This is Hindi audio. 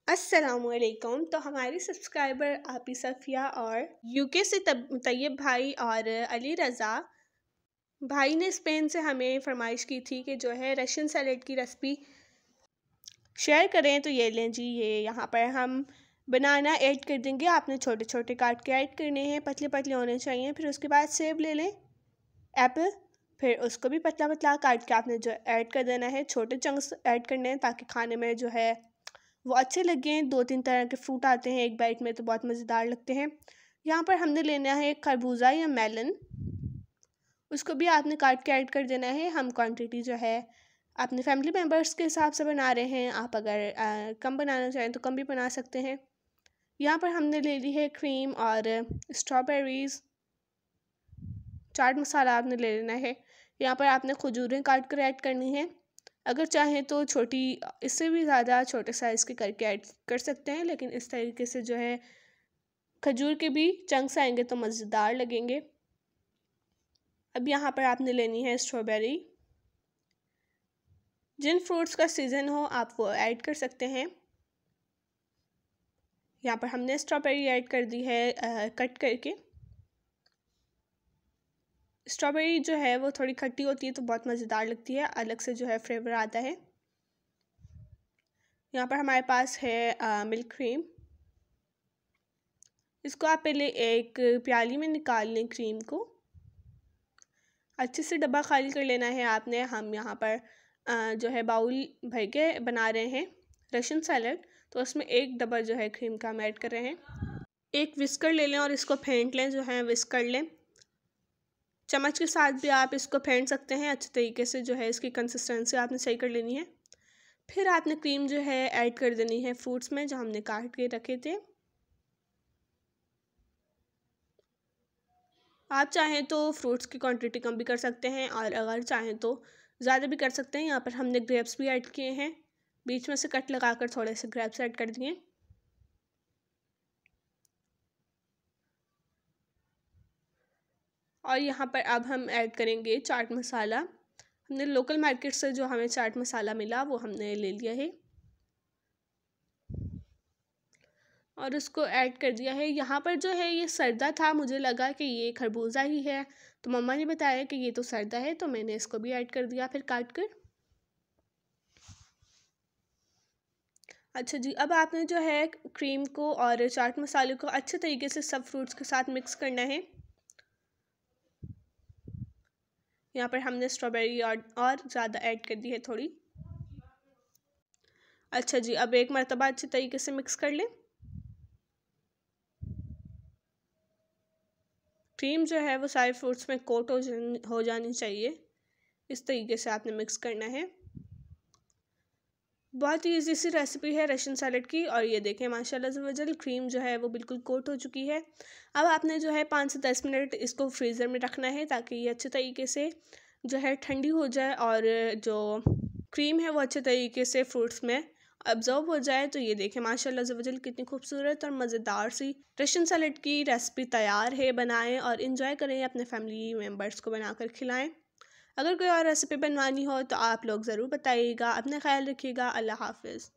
अस्सलामुअलैकुम। तो हमारी सब्सक्राइबर आपी सफ़िया और यूके से तैयब भाई और अली रज़ा भाई ने स्पेन से हमें फरमाइश की थी कि जो है रशियन सैलेड की रेसिपी शेयर करें। तो ये लें जी, ये यहाँ पर हम बनाना ऐड कर देंगे। आपने छोटे छोटे काट के ऐड करने हैं, पतले पतले होने चाहिए। फिर उसके बाद सेब ले लें, एप्पल, फिर उसको भी पतला पतला काट के आपने जो ऐड कर देना है। छोटे चंक्स ऐड करने हैं ताकि खाने में जो है वो अच्छे लगें। 2-3 तरह के फ्रूट आते हैं एक बाइट में, तो बहुत मज़ेदार लगते हैं। यहाँ पर हमने लेना है खरबूजा या मेलन, उसको भी आपने काट के ऐड कर देना है। हम क्वांटिटी जो है अपने फैमिली मेम्बर्स के हिसाब से बना रहे हैं। आप अगर कम बनाना चाहें तो कम भी बना सकते हैं। यहाँ पर हमने ले ली है क्रीम और स्ट्रॉबेरीज़। चाट मसाला आपने ले लेना है। यहाँ पर आपने खजूरें काट कर ऐड करनी है। अगर चाहें तो छोटी, इससे भी ज़्यादा छोटे साइज़ के करके ऐड कर सकते हैं, लेकिन इस तरीके से जो है खजूर के भी चंक्स आएंगे तो मज़ेदार लगेंगे। अब यहाँ पर आपने लेनी है स्ट्रॉबेरी। जिन फ्रूट्स का सीज़न हो आप वो ऐड कर सकते हैं। यहाँ पर हमने स्ट्रॉबेरी ऐड कर दी है कट करके। स्ट्रॉबेरी जो है वो थोड़ी खट्टी होती है तो बहुत मज़ेदार लगती है, अलग से जो है फ्लेवर आता है। यहाँ पर हमारे पास है मिल्क क्रीम। इसको आप पहले एक प्याली में निकाल लें क्रीम को, अच्छे से डब्बा खाली कर लेना है आपने। हम यहाँ पर जो है बाउल भर के बना रहे हैं रशियन सैलड, तो उसमें एक डब्बा जो है क्रीम का हम ऐड कर रहे हैं। एक विस्कर ले लें और इसको फेंट लें, जो है विस्क कर लें। चम्मच के साथ भी आप इसको फेंट सकते हैं अच्छे तरीके से। जो है इसकी कंसिस्टेंसी आपने सही कर लेनी है। फिर आपने क्रीम जो है ऐड कर देनी है फ्रूट्स में जो हमने काट के रखे थे। आप चाहें तो फ्रूट्स की क्वांटिटी कम भी कर सकते हैं और अगर चाहें तो ज़्यादा भी कर सकते हैं। यहाँ पर हमने ग्रेप्स भी ऐड किए हैं, बीच में से कट लगाकर थोड़े से ग्रेप्स ऐड कर दिए। और यहाँ पर अब हम ऐड करेंगे चाट मसाला। हमने लोकल मार्केट से जो हमें चाट मसाला मिला वो हमने ले लिया है और उसको ऐड कर दिया है। यहाँ पर जो है ये सरदा था, मुझे लगा कि ये खरबूजा ही है, तो मम्मा ने बताया कि ये तो सरदा है, तो मैंने इसको भी ऐड कर दिया फिर काट कर। अच्छा जी, अब आपने जो है क्रीम को और चाट मसाले को अच्छे तरीके से सब फ्रूट्स के साथ मिक्स करना है। यहाँ पर हमने स्ट्रॉबेरी और ज़्यादा ऐड कर दी है थोड़ी। अच्छा जी, अब एक मरतबा अच्छे तरीके से मिक्स कर लें। क्रीम जो है वो सारे फ्रूट्स में कोट हो जानी चाहिए। इस तरीके से आपने मिक्स करना है। बहुत ही ईजी सी रेसिपी है रशियन सैलेड की। और ये देखें माशाल्लाह से वजल क्रीम जो है वो बिल्कुल कोट हो चुकी है। अब आपने जो है 5 से 10 मिनट इसको फ्रीज़र में रखना है ताकि ये अच्छे तरीके से जो है ठंडी हो जाए और जो क्रीम है वो अच्छे तरीके से फ्रूट्स में अब्जॉर्ब हो जाए। तो ये देखें माशाल्लाह से वजल कितनी खूबसूरत और मज़ेदार सी रशियन सैलेड की रेसिपी तैयार है। बनाएं और इन्जॉय करें, अपने फैमिली मेम्बर्स को बनाकर खिलाएं। अगर कोई और रेसिपी बनवानी हो तो आप लोग ज़रूर बताइएगा। अपना ख्याल रखिएगा। अल्लाह हाफ़िज़।